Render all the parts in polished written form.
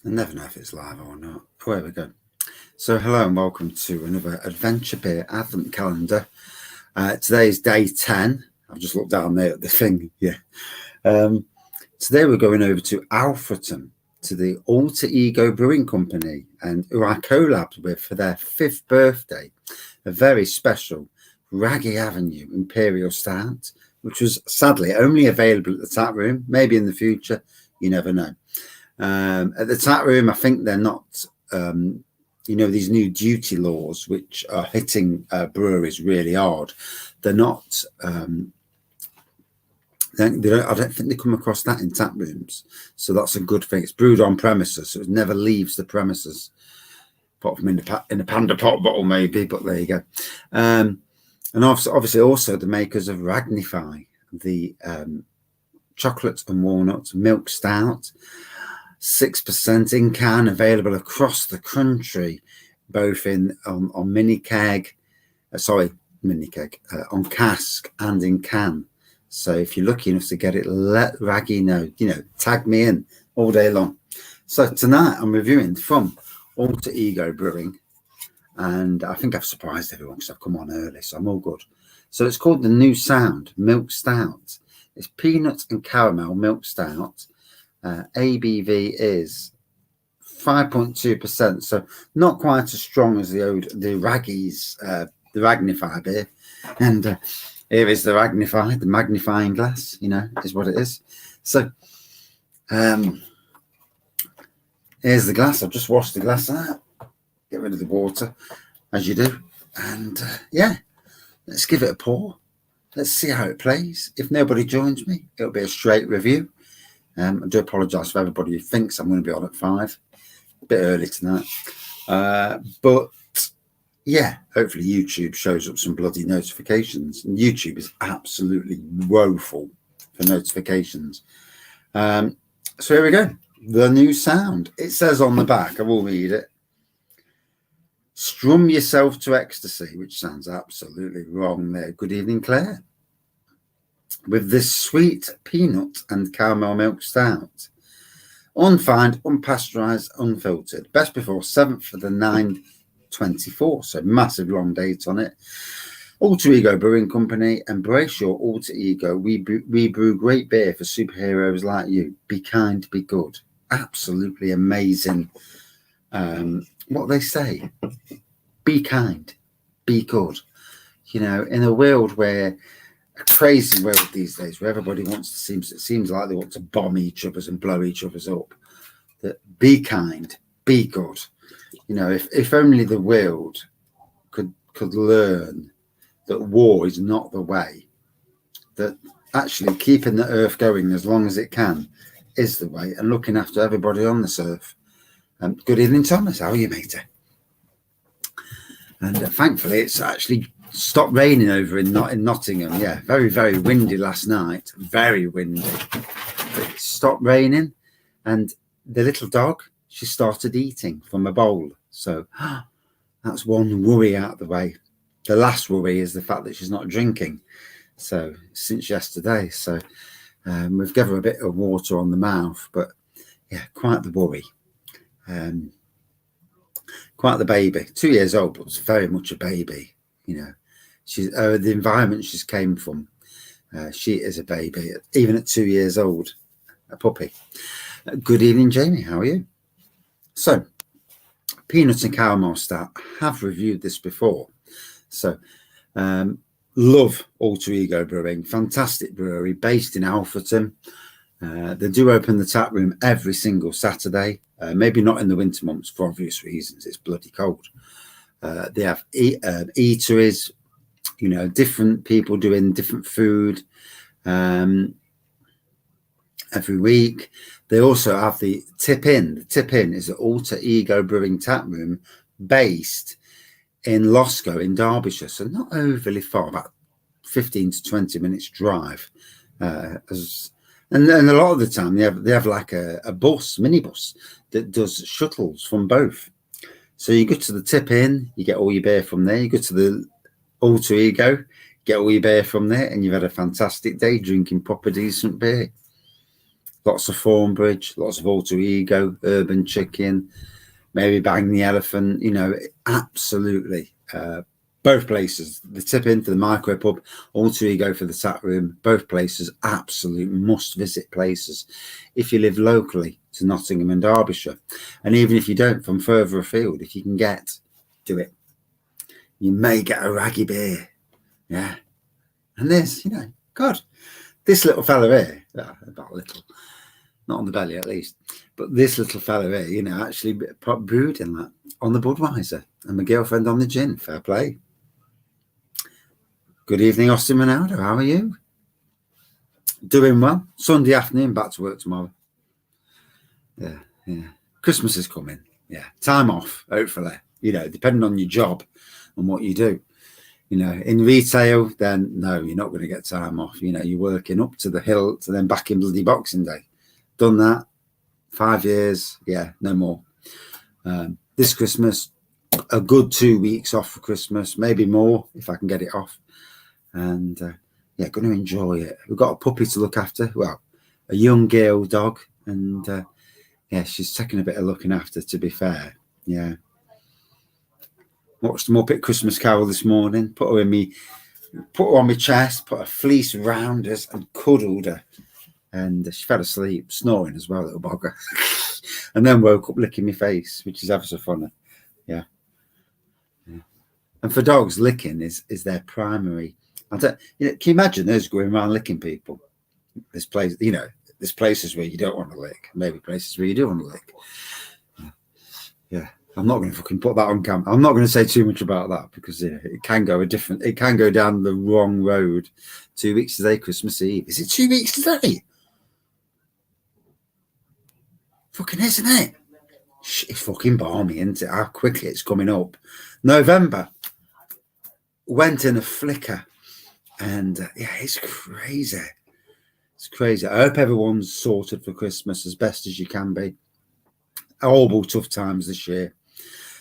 I never know if it's live or not. Oh, there we go. So hello and welcome to another Adventure Beer Advent Calendar. Today is day 10. I've just looked down there at the thing. Yeah. Today we're going over to Alfreton, to the Alter Ego Brewing Company, and who I collabed with for their 5th birthday. A very special Raggy Avenue Imperial Stout, which was sadly only available at the tap room. Maybe in the future, you never know. At the tap room, I think they're not, these new duty laws, which are hitting breweries really hard. They're not, I don't think they come across that in tap rooms. So that's a good thing. It's brewed on premises, so it never leaves the premises. Apart from in the Panda Pot bottle, maybe, but there you go. And obviously also the makers of Ragnify, the chocolate and walnut milk stout. 6% in can, available across the country, both on mini keg, on cask and in can. So if you're lucky enough to get it, let Raggy know. Tag me in all day long. So tonight I'm reviewing from Alter Ego Brewing, and I think I've surprised everyone because I've come on early, so I'm all good. So it's called the New Sound Milk Stout. It's peanut and caramel milk stout. ABV is 5.2%, so not quite as strong as the Raggy's, the Ragnify beer. And here is the Ragnify, the magnifying glass, is what it is. So here's the glass. I've just washed the glass out, get rid of the water, as you do. And let's give it a pour. Let's see how it plays. If nobody joins me, it'll be a straight review. I do apologise for everybody who thinks I'm going to be on at 5. A bit early tonight. But yeah, hopefully YouTube shows up some bloody notifications. And YouTube is absolutely woeful for notifications. So here we go. The New Sound. It says on the back, I will read it. Strum yourself to ecstasy, which sounds absolutely wrong there. Good evening, Claire. With this sweet peanut and caramel milk stout. Unfined, unpasteurized, unfiltered. Best before 7th of the 9/24. So massive long date on it. Alter Ego Brewing Company. Embrace your alter ego. We brew great beer for superheroes like you. Be kind, be good. Absolutely amazing. What they say. Be kind, be good. In a world where a crazy world these days where everybody seems like they want to bomb each other's and blow each other's up. That be kind, be good. If only the world could learn that war is not the way, that actually keeping the earth going as long as it can is the way, and looking after everybody on this earth. Good evening, Thomas. How are you, matey? And thankfully, it's actually stopped raining over in Nottingham. Yeah, very, very windy last night. Very windy. But it stopped raining, and the little dog, she started eating from a bowl. So that's one worry out of the way. The last worry is the fact that she's not drinking. So since yesterday, so we've given her a bit of water on the mouth, but yeah, quite the worry. Quite the baby, 2 years old, but very much a baby. She's the environment she's came from. She is a baby, even at 2 years old, a puppy. Good evening, Jamie. How are you? So, peanut and caramel stout. I have reviewed this before. So, love Alter Ego Brewing. Fantastic brewery based in Alfreton. They do open the tap room every single Saturday. Maybe not in the winter months for obvious reasons. It's bloody cold. They have eateries, different people doing different food every week. They also have the tip in. The tip in is the Alter Ego Brewing tap room based in Loscoe in Derbyshire. So not overly far, about 15 to 20 minutes drive. And a lot of the time they have like a minibus that does shuttles from both. So you go to the tip in, you get all your beer from there. You go to the Alter Ego, get all your beer from there, and you've had a fantastic day drinking proper decent beer. lots of Thornbridge, lots of Alter Ego, Urban Chicken, maybe Bang the Elephant, you know, absolutely. Both places, the Tip In for the micro pub, Alter Ego for the tap room, both places, absolute must visit places if you live locally to Nottingham and Derbyshire. And even if you don't, from further afield, if you can get, do it. You may get a raggy beer. Yeah. And this, you know, God, this little fella here, about little, not on the belly at least, but this little fella here, you know, actually brewed in that on the Budweiser, and my girlfriend on the gin. Fair play. Good evening, Austin Ronaldo. How are you? Doing well. Sunday afternoon, back to work tomorrow. Yeah. Christmas is coming. Yeah. Time off, hopefully. You know, depending on your job and what you do. You know, in retail, then no, you're not going to get time off. You know, you're working up to the hilt and then back in bloody Boxing Day. Done that. 5 years. Yeah, no more. This Christmas, a good 2 weeks off for Christmas, maybe more if I can get it off. And yeah, going to enjoy it. We've got a puppy to look after. Well, a young girl dog. And yeah, she's taking a bit of looking after, to be fair. Yeah. Watched the Muppet Christmas Carol this morning. Put her on my chest, put a fleece round us and cuddled her. And she fell asleep, snoring as well, little bugger. And then woke up licking my face, which is ever so funny. Yeah. And for dogs, licking is their primary. You know, can you imagine those going around licking people? There's places, you know, there's places where you don't want to lick, maybe places where you do want to lick. Yeah, I'm not going to fucking put that on camera. I'm not going to say too much about that because it can go down the wrong road. 2 weeks today, Christmas Eve. Is it 2 weeks today? Fucking isn't it? It's fucking balmy, isn't it? How quickly it's coming up. November went in a flicker. And yeah, it's crazy. It's crazy. I hope everyone's sorted for Christmas as best as you can be. Horrible, tough times this year.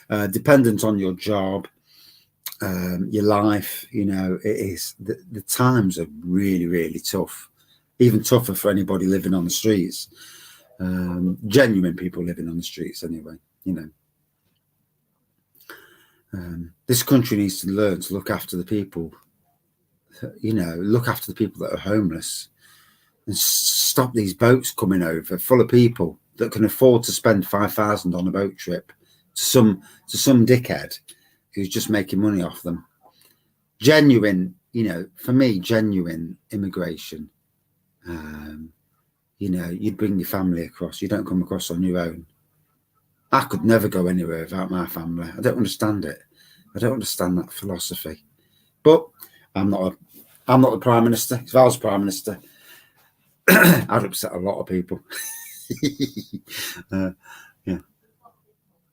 Dependent on your job, your life, you know, it is. The times are really, really tough. Even tougher for anybody living on the streets. Genuine people living on the streets anyway, you know. This country needs to learn to look after the people. You know, look after the people that are homeless and stop these boats coming over full of people that can afford to spend 5,000 on a boat trip to some dickhead who's just making money off them. Genuine, you know, for me, genuine immigration. You know, you'd bring your family across. You don't come across on your own. I could never go anywhere without my family. I don't understand it. I don't understand that philosophy. But I'm not the Prime Minister. If I was Prime Minister, I'd upset a lot of people. Yeah.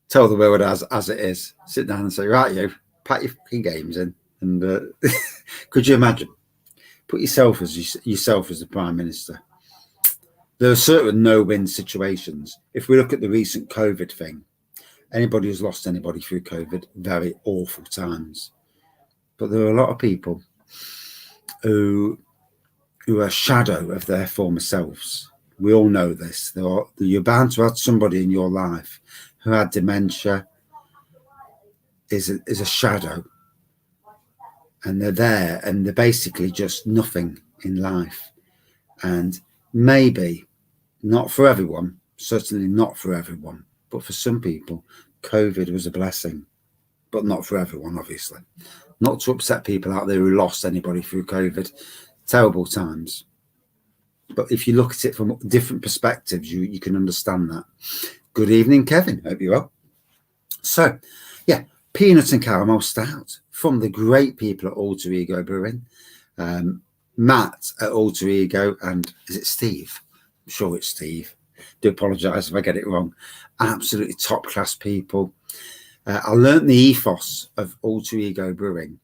Tell the world as it is. Sit down and say, right, you, pack your fucking games in. And could you imagine? Put yourself as the Prime Minister. There are certain no-win situations. If we look at the recent COVID thing, anybody who's lost anybody through COVID, very awful times. But there are a lot of people who are a shadow of their former selves. We all know this. You're bound to have somebody in your life who had dementia, is a shadow. And they're there and they're basically just nothing in life. And maybe not for everyone, certainly not for everyone, but for some people, COVID was a blessing, but not for everyone, obviously. Not to upset people out there who lost anybody through COVID. Terrible times. But if you look at it from different perspectives, you can understand that. Good evening, Kevin. Hope you're well. So, yeah, peanut and caramel stout from the great people at Alter Ego Brewing. Matt at Alter Ego, and is it Steve? I'm sure it's Steve. Do apologise if I get it wrong. Absolutely top class people. I learnt the ethos of Alter Ego Brewing,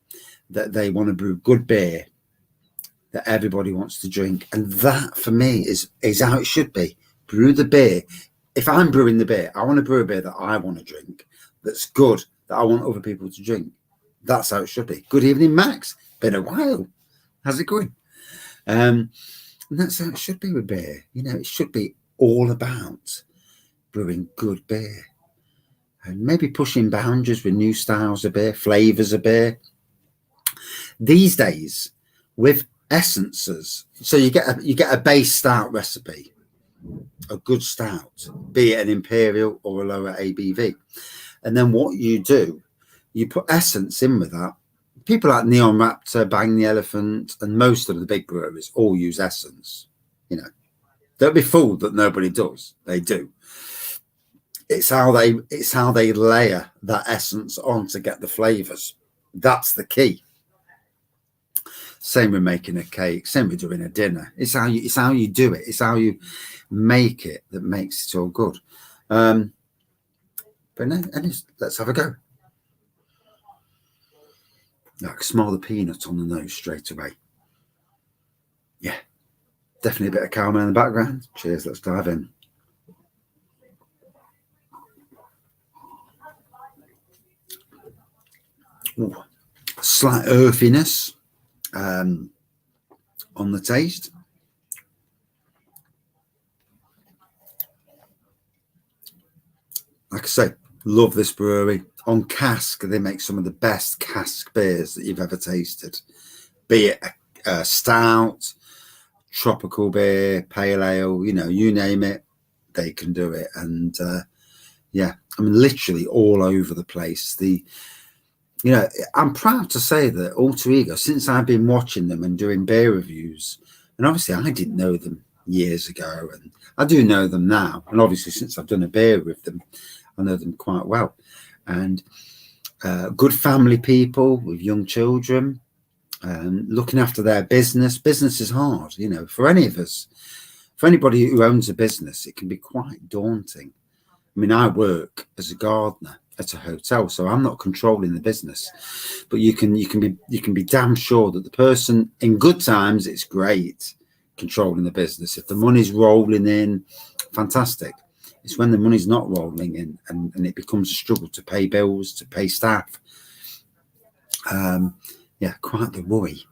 that they want to brew good beer that everybody wants to drink, and that for me is how it should be. Brew the beer. If I'm brewing the beer, I want to brew a beer that I want to drink, that's good, that I want other people to drink. That's how it should be. Good evening, Max. Been a while. How's it going? And that's how it should be with beer. You know, it should be all about brewing good beer and maybe pushing boundaries with new styles of beer, flavors of beer. These days, with essences, so you get a base stout recipe, a good stout, be it an imperial or a lower ABV, and then what you do, you put essence in with that. People like Neon Raptor, Bang the Elephant, and most of the big breweries all use essence. You know, don't be fooled that nobody does. They do. It's how they layer that essence on to get the flavors. That's the key. Same with making a cake. Same with doing a dinner. It's how you do it. It's how you make it that makes it all good. But no, let's have a go. I can smell the peanut on the nose straight away. Yeah, definitely a bit of caramel in the background. Cheers, let's dive in. Ooh, slight earthiness on the taste. Like I say, love this brewery. On cask, they make some of the best cask beers that you've ever tasted. Be it a stout, tropical beer, pale ale, you know, you name it, they can do it. And yeah, I mean, literally all over the place. You know, I'm proud to say that Alter Ego, since I've been watching them and doing beer reviews, and obviously I didn't know them years ago, and I do know them now. And obviously since I've done a beer with them, I know them quite well. And good family people with young children, looking after their business. Business is hard, you know, for any of us. For anybody who owns a business, it can be quite daunting. I mean, I work as a gardener at a hotel, so I'm not controlling the business, but you can be damn sure that the person in good times, it's great controlling the business. If the money's rolling in, fantastic. It's when the money's not rolling in and it becomes a struggle to pay bills, to pay staff. Yeah, quite the worry.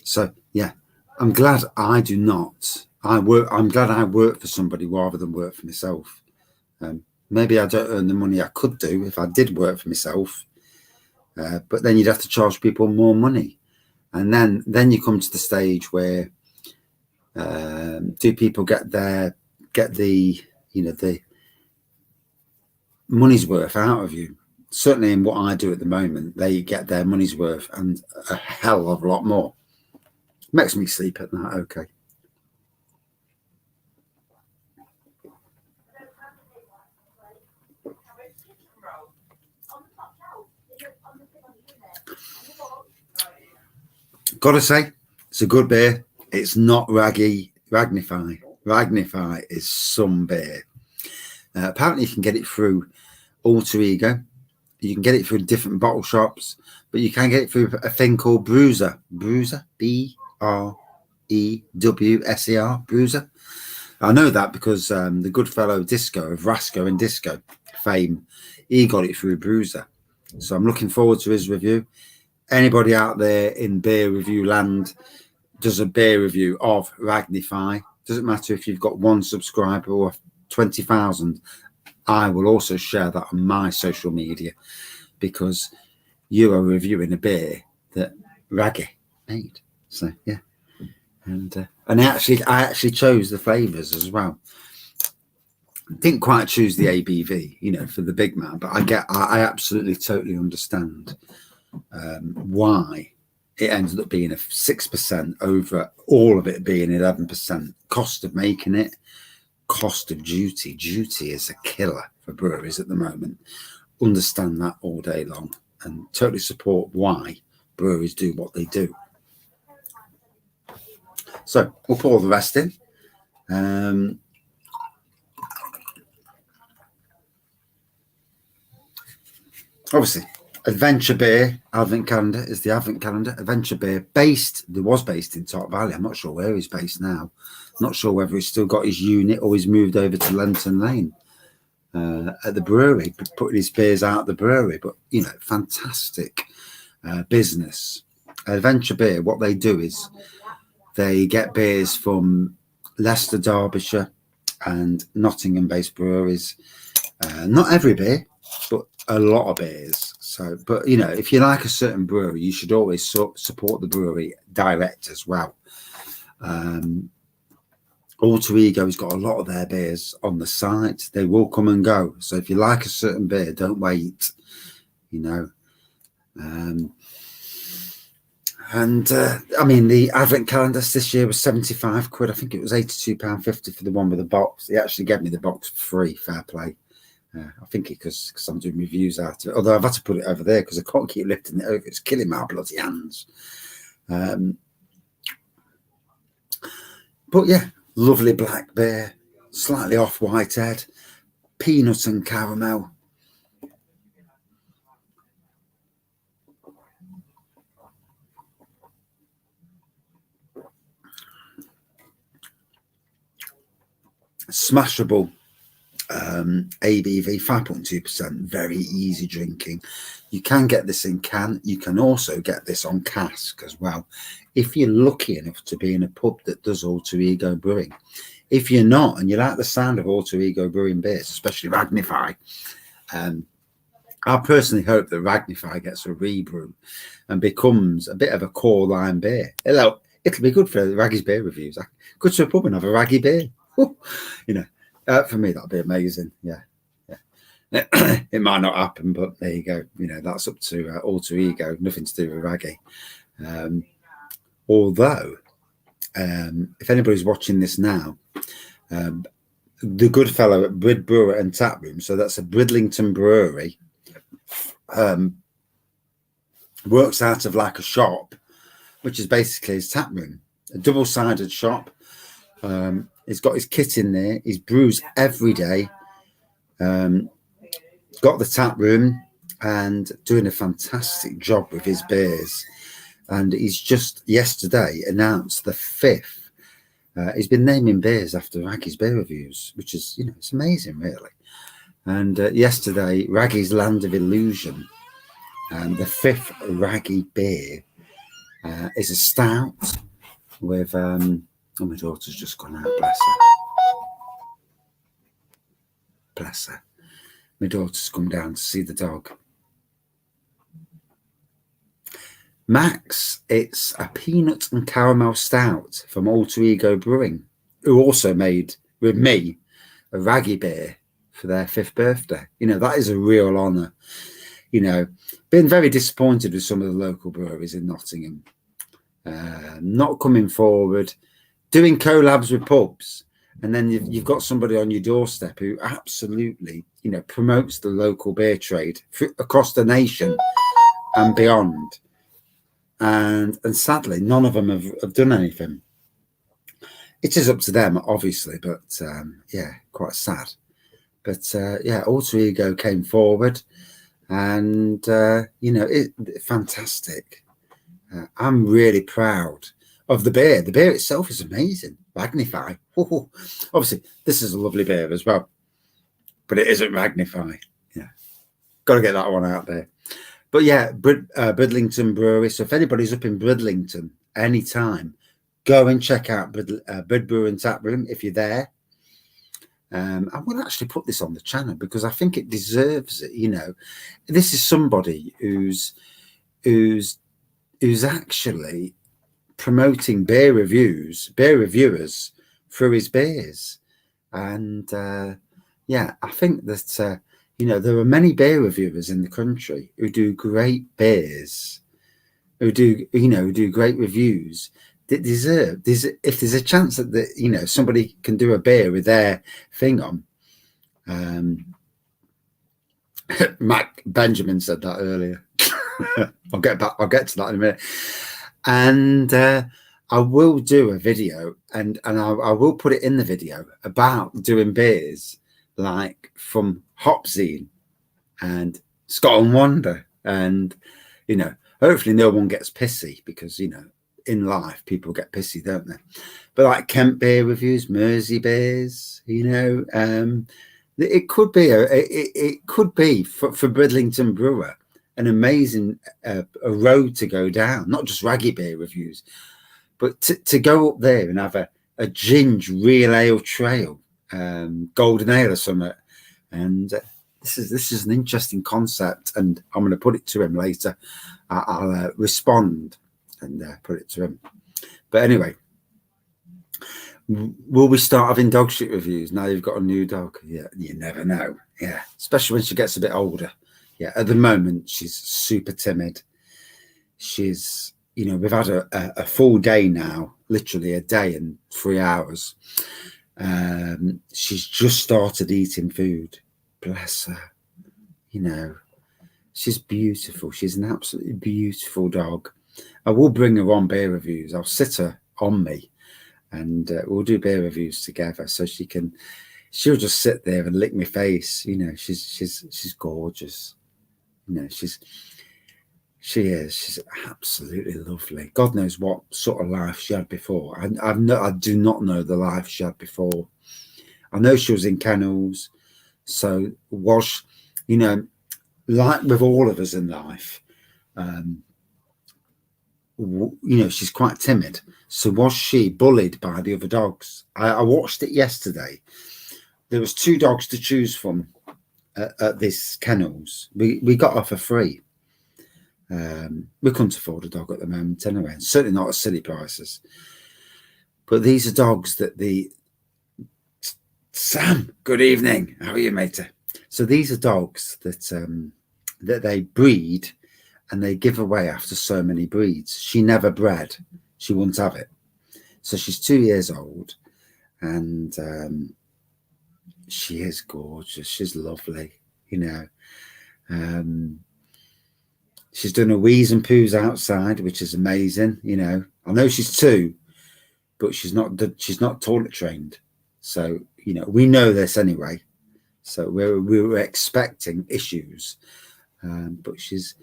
So yeah, I'm glad I do not. I'm glad I work for somebody rather than work for myself. Maybe I don't earn the money I could do if I did work for myself, but then you'd have to charge people more money, and then you come to the stage where do people get the you know the money's worth out of you? Certainly in what I do at the moment, they get their money's worth and a hell of a lot more. Makes me sleep at night okay. Gotta say, it's a good beer. It's not raggy. Ragnify is some beer. Apparently you can get it through Alter Ego. You can get it through different bottle shops, but you can get it through a thing called Bruiser. Bruiser, Brewser, Bruiser. I know that because the good fellow Disco of Rasco and Disco fame, he got it through Bruiser. So I'm looking forward to his review. Anybody out there in beer review land does a beer review of Ragnify. Doesn't matter if you've got 1 subscriber or 20,000. I will also share that on my social media because you are reviewing a beer that Raggy made. So yeah, and I actually chose the flavors as well. Didn't quite choose the ABV, you know, for the big man, but I absolutely totally understand why it ended up being a 6% over all of it being 11%. Cost of making it, cost of duty. Duty is a killer for breweries at the moment. Understand that all day long and totally support why breweries do what they do. So we'll pour the rest in. Obviously, Adventure Beer Advent Calendar is the Advent Calendar. Adventure Beer was based in Top Valley. I'm not sure where he's based now. Not sure whether he's still got his unit or he's moved over to Lenton Lane at the brewery, putting his beers out at the brewery. But, you know, fantastic business. Adventure Beer, what they do is they get beers from Leicester, Derbyshire, and Nottingham-based breweries. Not every beer, but a lot of beers. So, but you know, if you like a certain brewery, you should always support the brewery direct as well. Alter Ego's got a lot of their beers on the site. They will come and go. So if you like a certain beer, don't wait. You know. I mean, the advent calendars this year was 75 quid. I think it was £82.50 for the one with the box. He actually gave me the box for free. Fair play. I think because I'm doing reviews out of it. Although I've had to put it over there because I can't keep lifting it over. It's killing my bloody hands. But yeah, lovely black beer, slightly off whitehead, peanut and caramel. Smashable. ABV 5.2%, very easy drinking. You can get this in can. You can also get this on cask as well, if you're lucky enough to be in a pub that does Alter Ego Brewing. If you're not, and you like the sound of Alter Ego Brewing beers, especially Ragnify, I personally hope that Ragnify gets a rebrew and becomes a bit of a core line beer. It'll be good for Raggy's beer reviews. Go to a pub and have a Raggy beer. You know. For me, that'd be amazing. Yeah. It might not happen, but there you go. You know, that's up to Alter Ego. Nothing to do with Raggy. Although, if anybody's watching this now, the good fellow at Brid Brewer and Tap Room, so that's a Bridlington brewery, works out of like a shop, which is basically his tap room, a double-sided shop. He's got his kit in there. He's brews every day. Got the tap room and doing a fantastic job with his beers. And he's just yesterday announced the 5th. He's been naming beers after Raggy's beer reviews, which is, you know, it's amazing, really. And yesterday, Raggy's Land of Illusion, the 5th Raggy beer is a stout with... oh, my daughter's just gone out, bless her. Bless her. My daughter's come down to see the dog. Max, it's a peanut and caramel stout from Alter Ego Brewing, who also made, with me, a Raggy beer for their 5th birthday. You know, that is a real honour. You know, been very disappointed with some of the local breweries in Nottingham. Not coming forward, doing collabs with pubs, and then you've got somebody on your doorstep who absolutely, you know, promotes the local beer trade across the nation and beyond. And sadly, none of them have done anything. It is up to them, obviously, but yeah, quite sad. But yeah, Alter Ego came forward, and you know, fantastic. I'm really proud of the beer. The beer itself is amazing. Magnify. Obviously, this is a lovely beer as well, but it isn't Magnify. Yeah, got to get that one out there. But yeah, Bridlington Brewery. So if anybody's up in Bridlington anytime, go and check out Brid Brewer and Tap Room if you're there. I will actually put this on the channel because I think it deserves it. You know, this is somebody who's actually promoting beer reviewers through his beers. And yeah, I think that you know, there are many beer reviewers in the country who do great beers, who do, you know, do great reviews that deserve this. If there's a chance that you know, somebody can do a beer with their thing on. Mac Benjamin said that earlier. I'll get to that in a minute. And I will do a video, and I will put it in the video about doing beers like from Hopzine and Scotland Wonder, and you know, hopefully no one gets pissy, because you know, in life people get pissy, don't they? But like Kent beer reviews, Mersey beers, you know, it could be for Bridlington Brewer an amazing a road to go down, not just Raggy beer reviews, but to go up there and have a a ginger real ale trail, golden ale or something. And this is an interesting concept, and I'm going to put it to him later. I'll respond and put it to him. But anyway, will we start having dog shit reviews now you've got a new dog? Yeah, you never know. Yeah, especially when she gets a bit older. Yeah, at the moment she's super timid. She's, we've had a full day now, literally a day and 3 hours. She's just started eating food. Bless her. She's beautiful. She's an absolutely beautiful dog. I will bring her on beer reviews. I'll sit her on me, and we'll do beer reviews together. So she'll just sit there and lick my face. She's gorgeous. She's absolutely lovely. God knows what sort of life she had before. I do not know the life she had before. I know she was in kennels. So was, like with all of us in life, she's quite timid. So was she bullied by the other dogs? I watched it yesterday. There was 2 dogs to choose from at this kennels. We got her for free. We couldn't afford a dog at the moment anyway, and certainly not at silly prices. But these are dogs that Sam, good evening. How are you, matey? So these are dogs that they breed and they give away after so many breeds. She never bred. She wouldn't have it. So she's 2 years old, and she is gorgeous. She's lovely, She's done her wheeze and poos outside, which is amazing. I know she's 2, but she's not toilet trained. So, we know this anyway. So we were expecting issues, but she's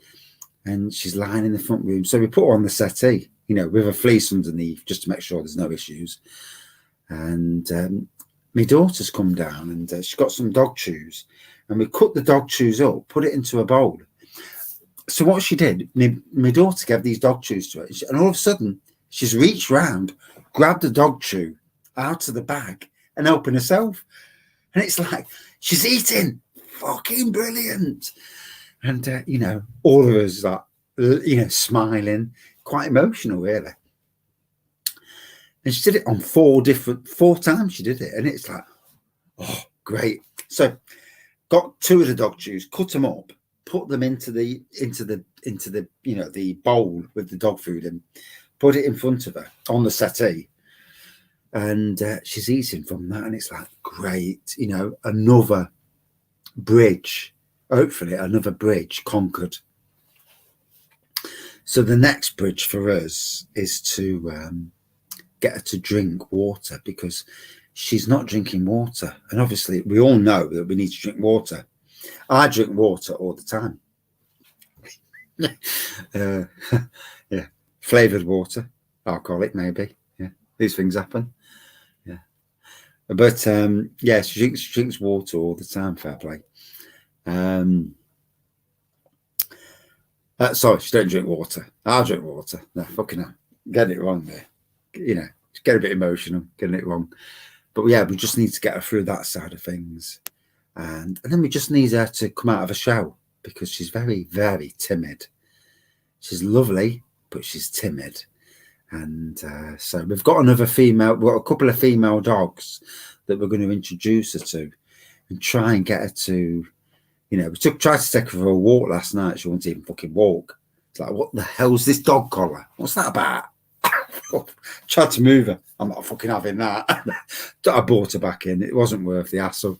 lying in the front room. So we put her on the settee, with a fleece underneath, just to make sure there's no issues. And my daughter's come down, and she's got some dog chews, and we cut the dog chews up, put it into a bowl. So what she did, my daughter gave these dog chews to her, and all of a sudden she's reached round, grabbed the dog chew out of the bag, and opened herself. And it's like, she's eating. Fucking brilliant. And, all of us are, smiling, quite emotional, really. And she did it on 4 times she did it. And it's like, oh, great. So got 2 of the dog chews, cut them up, put them into the the bowl with the dog food and put it in front of her on the settee. And she's eating from that, and it's like, great, another bridge, hopefully another bridge conquered. So the next bridge for us is to get her to drink water, because she's not drinking water. And obviously we all know that we need to drink water. I drink water all the time. Yeah, flavoured water, alcoholic maybe. Yeah, these things happen. But she drinks water all the time. Fair play. Sorry, she don't drink water. I'll drink water. No, fucking hell. Getting it wrong there. Get a bit emotional, getting it wrong. But yeah, we just need to get her through that side of things. And then we just need her to come out of a shell, because she's very, very timid. She's lovely, but she's timid. And so we've got a couple of female dogs that we're going to introduce her to and try and get her to, we tried to take her for a walk last night. She won't even fucking walk. It's like, what the hell's this dog collar? What's that about? Tried to move her. I'm not fucking having that. I brought her back in. It wasn't worth the hassle,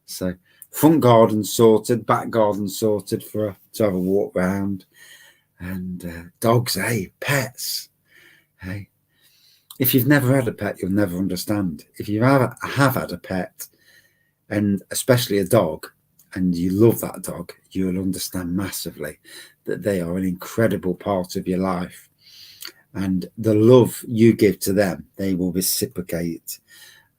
So front garden sorted, back garden sorted for her to have a walk round. And dogs, hey, pets, hey. If you've never had a pet, you'll never understand. If you have had a pet, and especially a dog, and you love that dog, you'll understand massively that they are an incredible part of your life. And the love you give to them, they will reciprocate.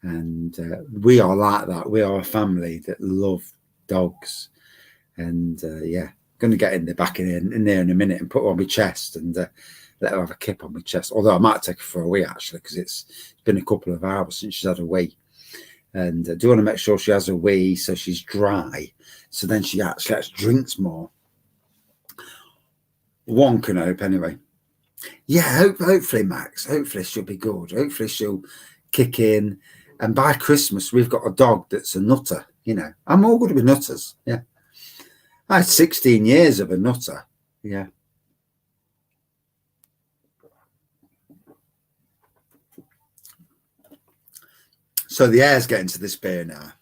And we are like that. We are a family that love dogs. And going to get in there in a minute and put her on my chest and let her have a kip on my chest. Although I might take her for a wee, actually, because it's been a couple of hours since she's had a wee. And I do want to make sure she has a wee so she's dry. So then she actually drinks more. One can hope, anyway. Yeah, hopefully, Max. Hopefully she'll be good. Hopefully she'll kick in. And by Christmas, we've got a dog that's a nutter. You know, I'm all good with nutters. Yeah. I had 16 years of a nutter. Yeah. So the air's getting to this beer now.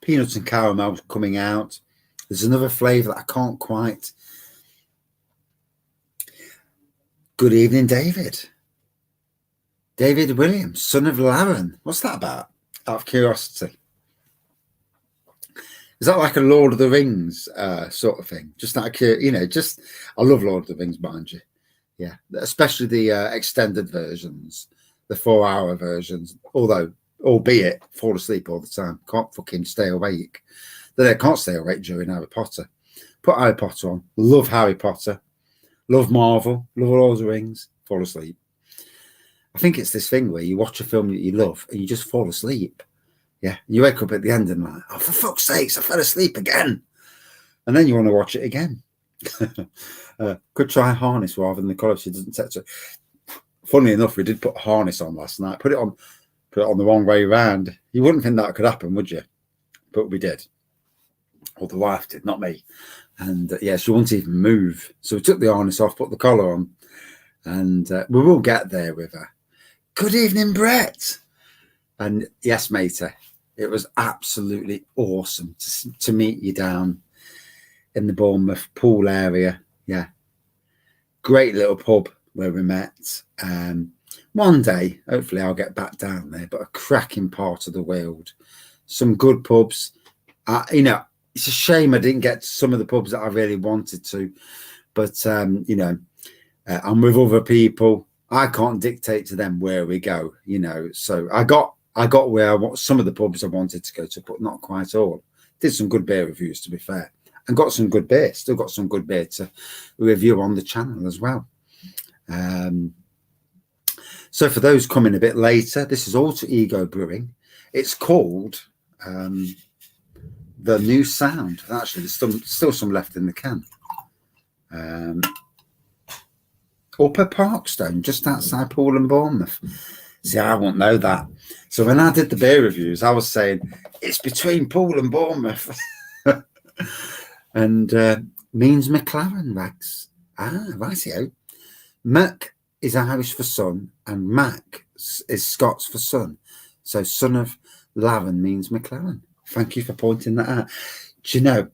Peanuts and caramel coming out. There's another flavour that I can't quite. Good evening, David. David Williams, son of Laren. What's that about? Out of curiosity. Is that like a Lord of the Rings sort of thing? Just out of curiosity, you know, just, I love Lord of the Rings, mind you. Yeah, especially the extended versions, the 4-hour versions, although, albeit, fall asleep all the time. Can't fucking stay awake. Then I can't stay awake during Harry Potter. Put Harry Potter on. Love Harry Potter. Love Marvel. Love Lord of the Rings. Fall asleep. I think it's this thing where you watch a film that you love and you just fall asleep. Yeah. You wake up at the end and like, oh, for fuck's sakes, I fell asleep again. And then you want to watch it again. Could try a harness rather than the colour. She doesn't touch it. Funnily enough, we did put a harness on last night. Put it on the wrong way around. You wouldn't think that could happen, would you? But we did. Or the wife did, not me. And yeah, she wouldn't even move. So we took the harness off, put the collar on, and we will get there with her. Good evening, Brett. And yes, matey, it was absolutely awesome to meet you down in the Bournemouth pool area. Yeah. Great little pub where we met. One day, hopefully I'll get back down there, but a cracking part of the world. Some good pubs. You know, it's a shame I didn't get to some of the pubs that I really wanted to, but, you know, I'm with other people. I can't dictate to them where we go, you know. So I got where I want some of the pubs I wanted to go to, but not quite all. Did some good beer reviews, to be fair, and got some good beer. Still got some good beer to review on the channel as well. So for those coming a bit later, this is Alter Ego Brewing. It's called The New Sound. Actually, there's still some left in the can. Upper Parkstone, just outside Poole and Bournemouth. See, I won't know that. So when I did the beer reviews, I was saying it's between Poole and Bournemouth. And means McLaren, Rags. Rightio. Mac is Irish for son, and Mac is Scots for son. So son of Laren means McLaren. Thank you for pointing that out. Do you know,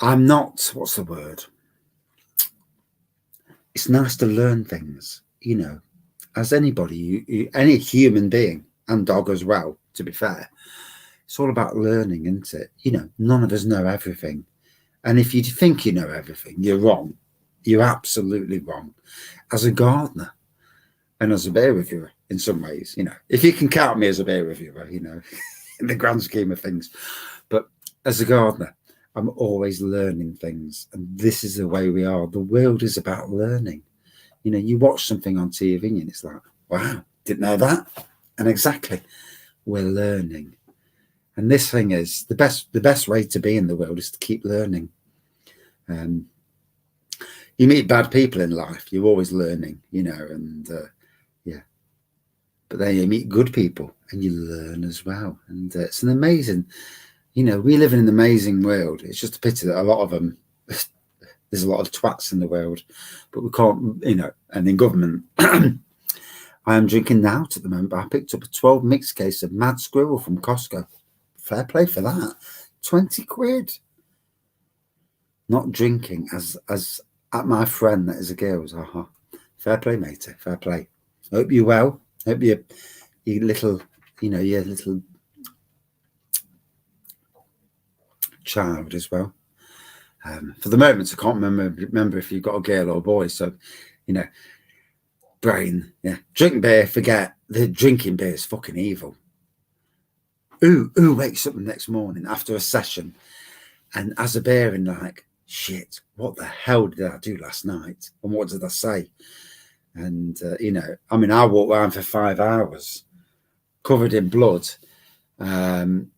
I'm not, what's the word? It's nice to learn things, you know, as anybody, any human being and dog as well, to be fair. It's all about learning, isn't it? You know, none of us know everything. And if you think you know everything, you're wrong. You're absolutely wrong. As a gardener and as a beer reviewer, in some ways, you know, if you can count me as a beer reviewer, you know, in the grand scheme of things. But as a gardener, I'm always learning things. And this is the way we are. The world is about learning. You know, you watch something on TV and it's like, wow, didn't know that. And exactly, we're learning. And this thing is the best way to be in the world is to keep learning. You meet bad people in life, you're always learning, you know, and yeah. But then you meet good people and you learn as well. And it's an amazing, you know, we live in an amazing world. It's just a pity that a lot of them, there's a lot of twats in the world, but we can't, you know, and in government. I am drinking Stout at the moment, but I picked up a 12 mix case of Mad Squirrel from Costco. Fair play for that. 20 quid. Not drinking as at my friend that is a girl's. Fair play, matey. Fair play. Hope you're well. Hope you little, you know, your little child as well. For the moment, I can't remember if you've got a girl or a boy. So, you know, brain, yeah. Drink beer, forget the drinking beer is fucking evil. Who wakes up the next morning after a session and has a beer and like, shit, what the hell did I do last night? And what did I say? And, I mean, I walked around for 5 hours covered in blood, and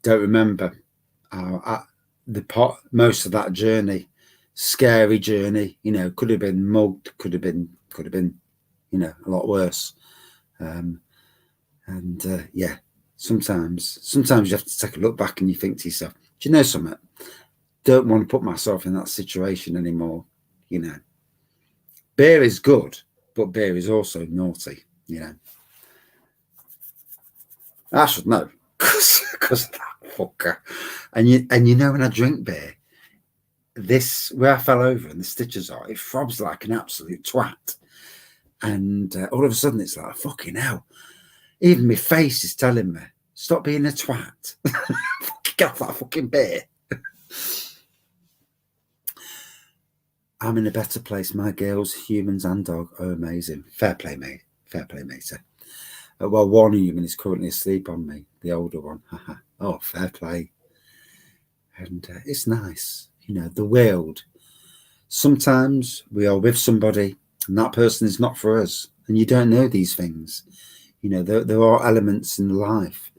don't remember most of that journey, scary journey, could have been mugged, could have been, a lot worse. Yeah, sometimes you have to take a look back and you think to yourself, do you know something? Don't want to put myself in that situation anymore. Beer is good, but beer is also naughty. I should know because of that fucker. And when I drink beer, where I fell over and the stitches are, it throbs like an absolute twat. And all of a sudden, it's like, fucking hell. Even my face is telling me, stop being a twat. Get off that fucking beer. I'm in a better place. My girls, humans and dog, are amazing. Fair play, mate. Fair play, mate. Well, one human is currently asleep on me, the older one. Oh, fair play. And it's nice. The world. Sometimes we are with somebody and that person is not for us. And you don't know these things. There are elements in life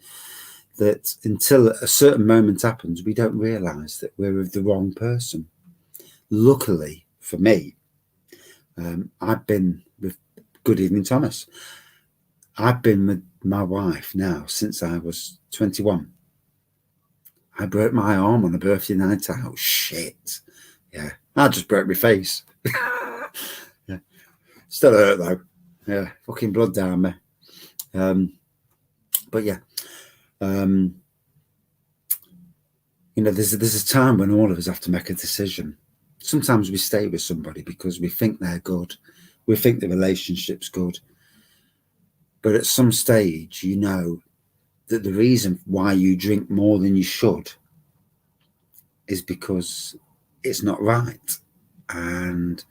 that until a certain moment happens, we don't realise that we're with the wrong person. Luckily for me, I've been with, good evening, Thomas. I've been with my wife now since I was 21. I broke my arm on a birthday night out. Shit. Yeah. I just broke my face. Yeah. Still hurt though. Yeah. Fucking blood down me. But yeah. There's a time when all of us have to make a decision. Sometimes we stay with somebody because we think they're good. We think the relationship's good. But at some stage, that the reason why you drink more than you should is because it's not right. And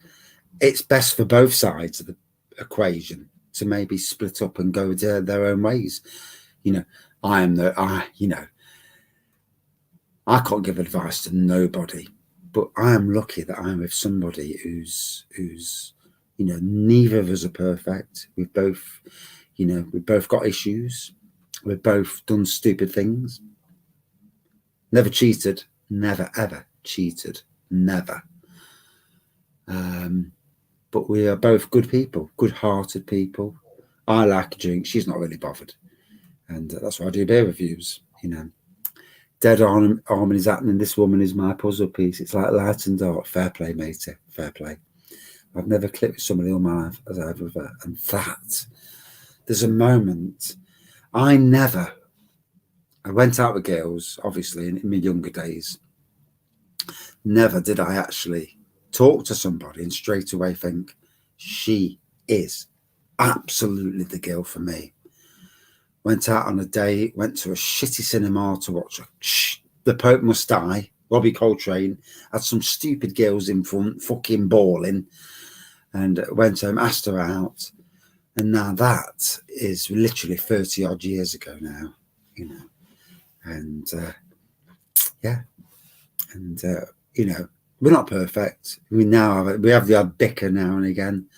it's best for both sides of the equation to maybe split up and go their own ways. I can't give advice to nobody, but I am lucky that I'm with somebody who's neither of us are perfect. We've both got issues. We've both done stupid things. Never cheated. Never, ever cheated. Never. But we are both good people, good-hearted people. I like a drink. She's not really bothered. And that's why I do beer reviews, Dead harmony's happening. This woman is my puzzle piece. It's like light and dark. Fair play, matey. Fair play. I've never clicked with somebody all my life as I have with her. And there's a moment. I went out with girls, obviously, in my younger days. Never did I actually talk to somebody and straight away think, she is absolutely the girl for me. Went out on a date, went to a shitty cinema to watch The Pope Must Die, Robbie Coltrane, had some stupid girls in front, fucking bawling, and went home, asked her out. And now that is literally 30 odd years ago now, and yeah. And, we're not perfect. We have the odd bicker now and again.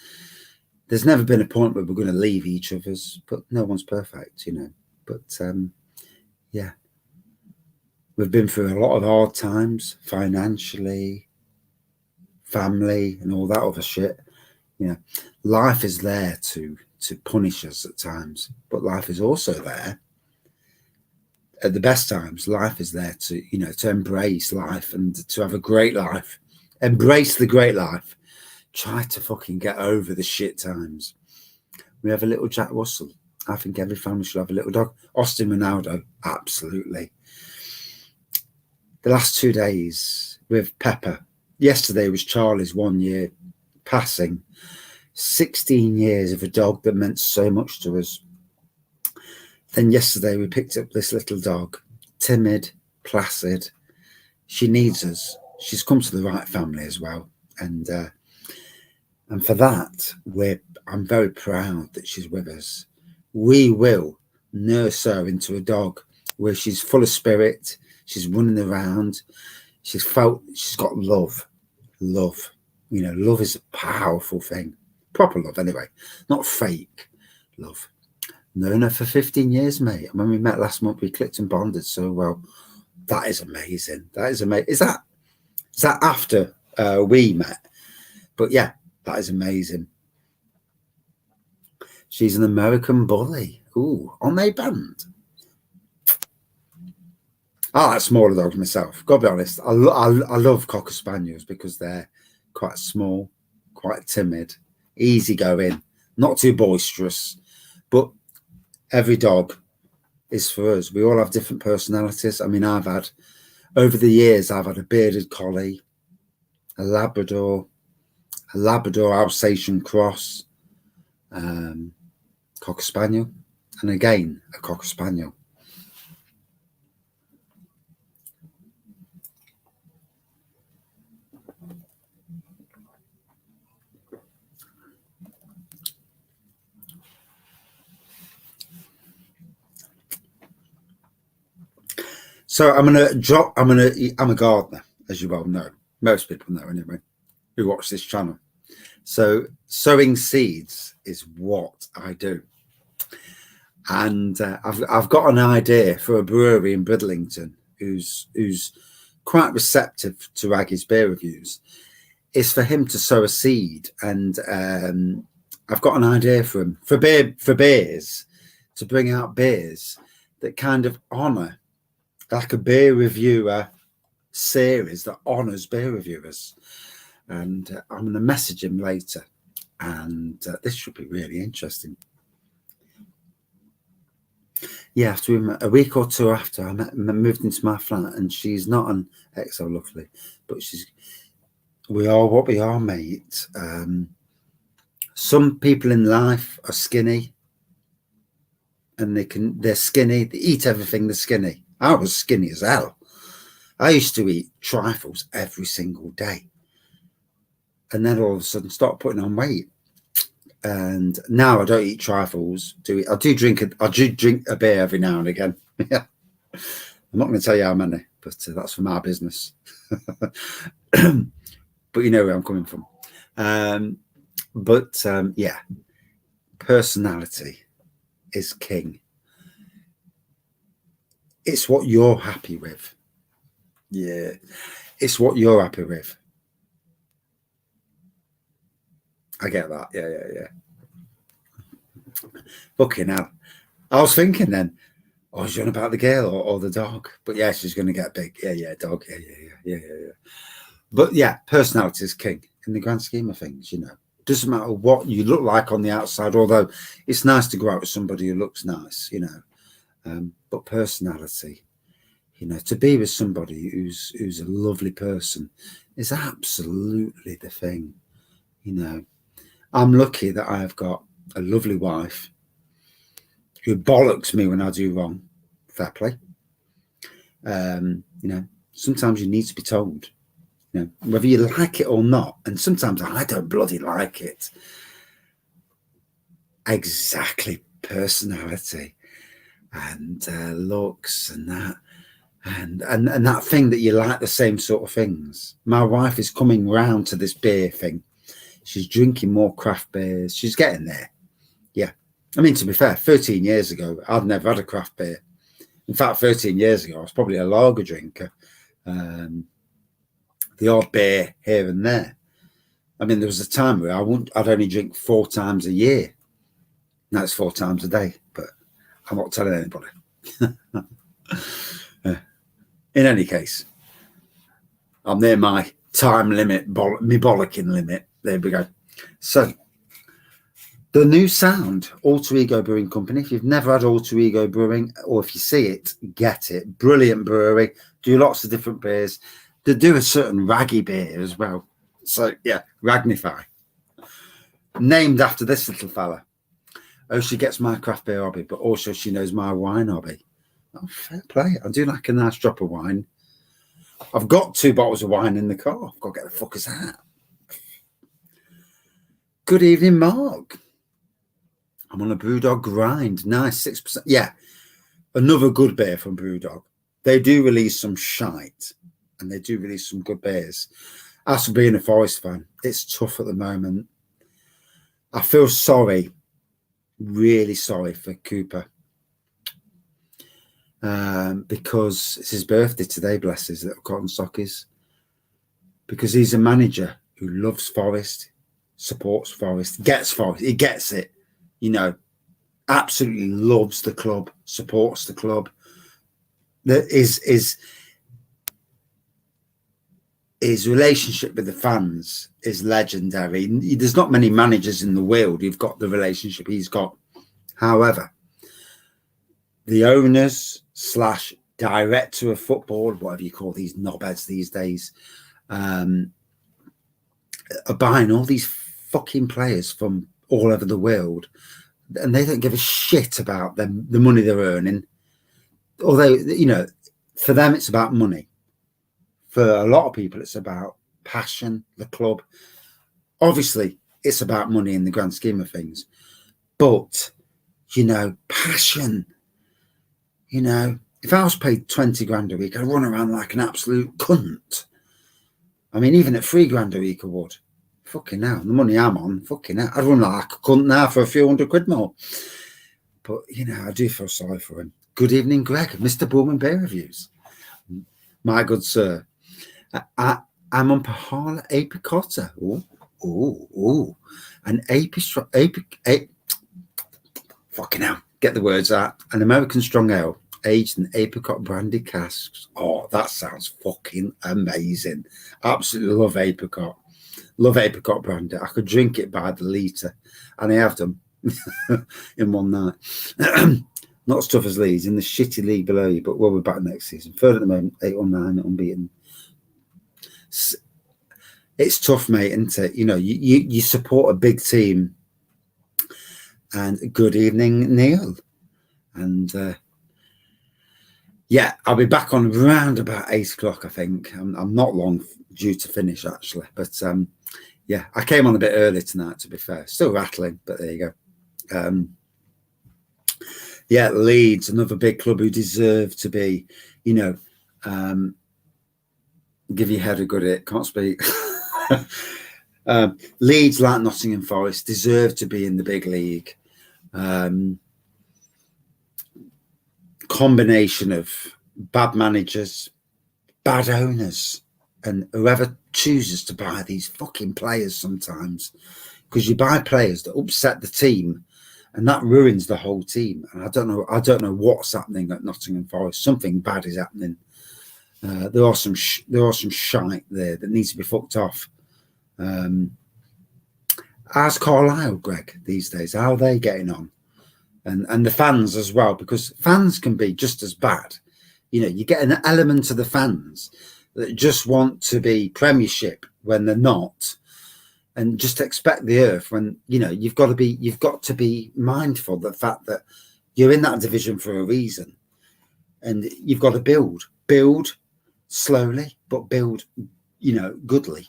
There's never been a point where we're going to leave each other's, but no one's perfect, But, yeah. We've been through a lot of hard times, financially, family, and all that other shit. Life is there to punish us at times, but life is also there at the best times. Life is there to embrace life and to have a great life. Embrace the great life. Try to fucking get over the shit times. We have a little Jack Russell. I think every family should have a little dog. Austin Ronaldo, absolutely. The last 2 days with Pepper. Yesterday was Charlie's 1 year passing. 16 years of a dog that meant so much to us. Then yesterday we picked up this little dog, timid, placid. She needs us. She's come to the right family as well. And for that, I'm very proud that she's with us. We will nurse her into a dog where she's full of spirit. She's running around. she's got love. Love is a powerful thing. Proper love, anyway, not fake love. Known her for 15 years, mate. And when we met last month, we clicked and bonded so well. That is amazing. That is amazing. Is that after we met? But yeah, that is amazing. She's an American bully. Ooh, on a band. I like smaller dogs myself. Gotta be honest. I love Cocker Spaniels because they're quite small, quite timid, easy going, not too boisterous. But every dog is for us. We all have different personalities. I mean, over the years, I've had a bearded collie, a Labrador Alsatian cross, Cocker Spaniel, and again, a Cocker Spaniel. So I'm a gardener, as you well know. Most people know anyway, who watch this channel. So sowing seeds is what I do. And I've got an idea for a brewery in Bridlington who's quite receptive to Raggy's beer reviews. Is for him to sow a seed, and I've got an idea for him for beers, to bring out beers that kind of honour, like a beer reviewer series that honours beer reviewers. And I'm going to message him later, and this should be really interesting. Yeah, after a week or two after I moved into my flat, and she's not an XO, luckily, but we are what we are, mate. Some people in life are skinny, and they're skinny. They eat everything. They're skinny. I was skinny as hell. I used to eat trifles every single day, and then all of a sudden start putting on weight. And now I don't eat trifles. I do drink a beer every now and again. Yeah, I'm not going to tell you how many, but that's for my business. But you know where I'm coming from. Yeah, personality is king. It's what you're happy with. Yeah, it's what you're happy with. I get that. Yeah. Fucking hell. I was thinking then, oh, is you on about the girl or the dog? But yeah, she's going to get big. Yeah, dog. Yeah. But yeah, personality is king in the grand scheme of things, you know. Doesn't matter what you look like on the outside, although it's nice to go out with somebody who looks nice, you know. But personality, you know, to be with somebody who's a lovely person is absolutely the thing, you know. I'm lucky that I've got a lovely wife who bollocks me when I do wrong. Fair play. You know, sometimes you need to be told, you know, whether you like it or not. And sometimes I don't bloody like it. Exactly. Personality and looks and that. And that thing that you like the same sort of things. My wife is coming round to this beer thing. She's drinking more craft beers. She's getting there. Yeah. I mean, to be fair, 13 years ago, I'd never had a craft beer. In fact, 13 years ago, I was probably a lager drinker. The odd beer here and there. I mean, there was a time where I'd only drink 4 times a year. Now it's 4 times a day, but I'm not telling anybody. In any case, I'm near my time limit, my bollocking limit. There we go. So, the new sound, Alter Ego Brewing Company. If you've never had Alter Ego Brewing, or if you see it, get it. Brilliant brewery. Do lots of different beers. They do a certain raggy beer as well. So, yeah, Ragnify. Named after this little fella. Oh, she gets my craft beer hobby, but also she knows my wine hobby. Oh, fair play. I do like a nice drop of wine. I've got 2 bottles of wine in the car. I've got to get the fuckers out. Good evening, Mark. I'm on a Brewdog grind. Nice, 6%. Yeah, another good beer from Brewdog. They do release some shite. and they do release some good beers. As for being a Forest fan, it's tough at the moment. I feel sorry, really sorry for Cooper. Because it's his birthday today, bless his little cotton sockies. Because he's a manager who loves Forest, supports Forest, gets Forest, he gets it, you know, absolutely loves the club, supports the club. That is his relationship with the fans is legendary. There's not many managers in the world who've got the relationship he's got. However, the owners / director of football, whatever you call these knobheads these days, are buying all these fucking players from all over the world, and they don't give a shit about them, the money they're earning. Although, you know, for them it's about money. For a lot of people, it's about passion, the club. Obviously, it's about money in the grand scheme of things, but you know, passion. You know, if I was paid 20 grand a week, I'd run around like an absolute cunt. I mean, even at 3 grand a week, I would. Fucking hell, the money I'm on, fucking hell. I'd run like a cunt now for a few $100 more. But, you know, I do feel sorry for him. Good evening, Greg. Mr. Boom Beer Reviews. My good sir. I'm on Pahala Apicotta. Ooh. An fucking hell. Get the words out. An American strong ale, aged in apricot brandy casks. Oh, that sounds fucking amazing. Absolutely love apricot. Love apricot brandy. I could drink it by the litre, and I have them in one night. Not as tough as Leeds, in the shitty league below you, but we'll be back next season. Third at the moment, 8 or 9, unbeaten. It's tough, mate, isn't it? You know, you support a big team. And good evening, Neil. And yeah, I'll be back on around about 8 o'clock, I think. I'm not long due to finish, actually. But yeah, I came on a bit early tonight, to be fair. Still rattling, but there you go. Yeah, Leeds, another big club who deserve to be, you know, give your head a good hit. Can't speak. Leeds, like Nottingham Forest, deserve to be in the big league. Combination of bad managers, bad owners, and whoever chooses to buy these fucking players sometimes, because you buy players that upset the team, and that ruins the whole team. And I don't know what's happening at Nottingham Forest. Something bad is happening. There are some shite there that needs to be fucked off. How's Carlisle, Greg, these days? How are they getting on? And the fans as well, because fans can be just as bad. You know, you get an element of the fans that just want to be Premiership when they're not, and just expect the earth when, you know, you've got to be mindful of the fact that you're in that division for a reason, and you've got to build slowly, but build, you know, goodly.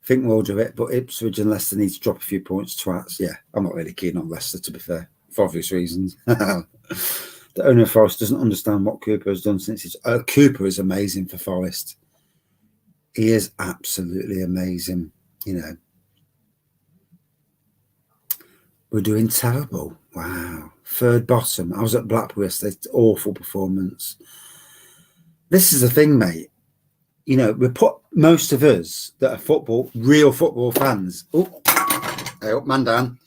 Think we'll do it, but Ipswich and Leicester need to drop a few points. Twats. Yeah, I'm not really keen on Leicester, to be fair, for obvious reasons. The owner of Forest doesn't understand what Cooper has done since his... Cooper is amazing for Forest. He is absolutely amazing, you know. We're doing terrible. Wow. Third bottom. I was at Blackpool yesterday. Awful performance. This is the thing, mate. You know, we put most of us that are real football fans, man down,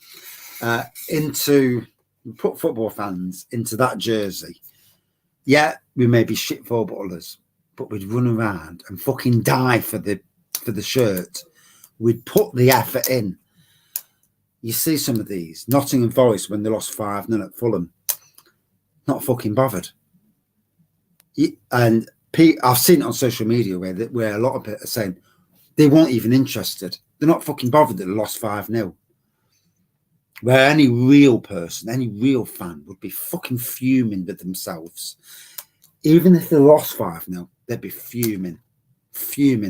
put football fans into that jersey. Yeah, we may be shit footballers, but we'd run around and fucking die for the shirt. We'd put the effort in. You see some of these. Nottingham Forest, when they lost 5-0 at Fulham, not fucking bothered. And I've seen it on social media where a lot of people are saying they weren't even interested. They're not fucking bothered that they lost 5-0. Where any real person, any real fan would be fucking fuming with themselves. Even if they lost 5-0, they'd be fuming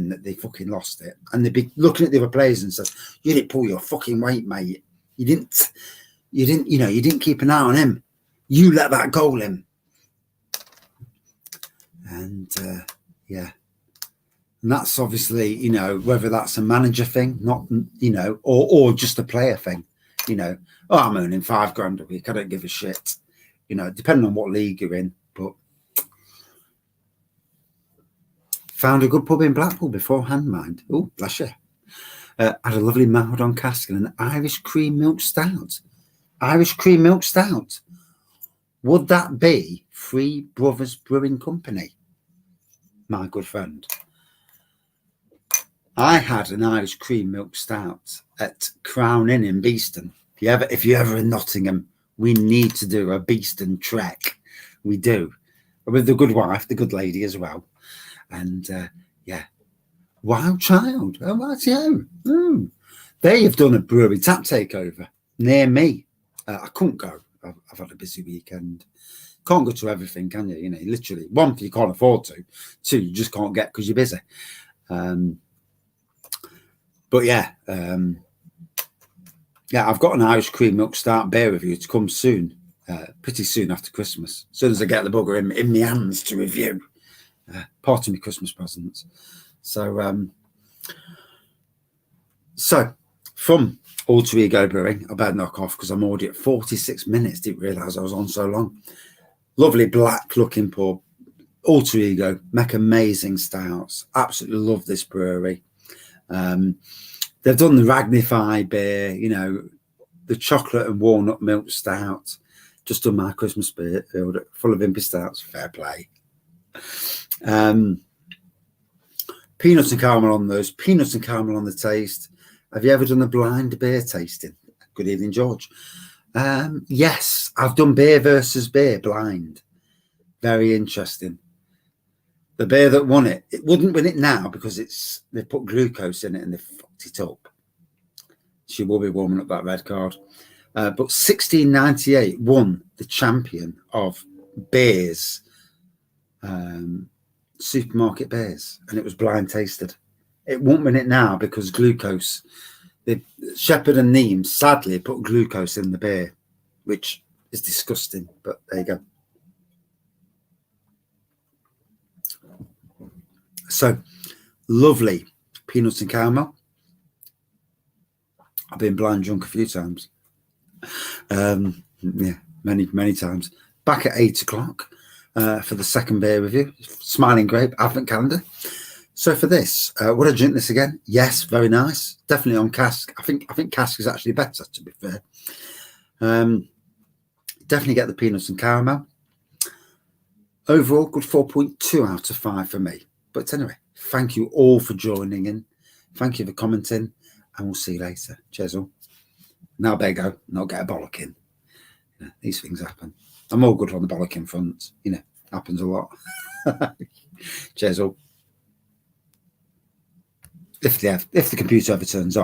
that they fucking lost it. And they'd be looking at the other players and saying, you didn't pull your fucking weight, mate. You didn't keep an eye on him. You let that goal in. And yeah, and that's obviously, you know, whether that's a manager thing, not, you know, or just a player thing, you know. Oh, I'm earning £5 a week, I don't give a shit, you know, depending on what league you're in. But found a good pub in Blackpool beforehand, mind. Oh, bless you. Had a lovely Maldon cask and an Irish cream milk stout. Irish cream milk stout. Would that be Three Brothers Brewing Company? My good friend. I had an Irish cream milk stout at Crown Inn in Beeston. If you're ever in Nottingham, we need to do a Beeston trek. We do. With the good wife, the good lady as well. And yeah, Wild Child. Oh, that's you. They have done a brewery tap takeover near me. I couldn't go. I've had a busy weekend. Can't go to everything, can you? You know, literally. One, you can't afford to. Two, you just can't get because you're busy. But yeah, yeah, I've got an Irish cream milk stout beer review to come soon, pretty soon after Christmas. As soon as I get the bugger in my hands to review, part of my Christmas presents. So from Alter Ego Brewing, I better knock off because I'm already at 46 minutes. Didn't realise I was on so long. Lovely black looking pub. Alter Ego make amazing stouts. Absolutely love this brewery. They've done the Ragnify beer, you know, the chocolate and walnut milk stout. Just done my Christmas beer, full of impy stouts. Fair play. Peanuts and caramel on those. Peanuts and caramel on the taste. Have you ever done a blind beer tasting? Good evening, George. Yes, I've done beer versus beer blind. Very interesting. The beer that won it wouldn't win it now because they put glucose in it and they fucked it up. She will be warming up that red card. But 1698 won the champion of beers, supermarket beers, and it was blind tasted. It won't win it now because glucose. Shepherd and Neem sadly put glucose in the beer, which is disgusting. But there you go. So lovely peanuts and caramel. I've been blind drunk a few times. Yeah, many times. Back at 8 o'clock for the second beer review. Smiling Grape Advent Calendar. So for this, would I drink this again? Yes, very nice. Definitely on cask. I think cask is actually better, to be fair. Definitely get the peanuts and caramel. Overall, good 4.2 out of 5 for me. But anyway, thank you all for joining in. Thank you for commenting, and we'll see you later. Cheers all. Now I better go, not get a bollocking. You know, these things happen. I'm all good on the bollocking front. You know, happens a lot. Cheers all. If the computer ever turns off.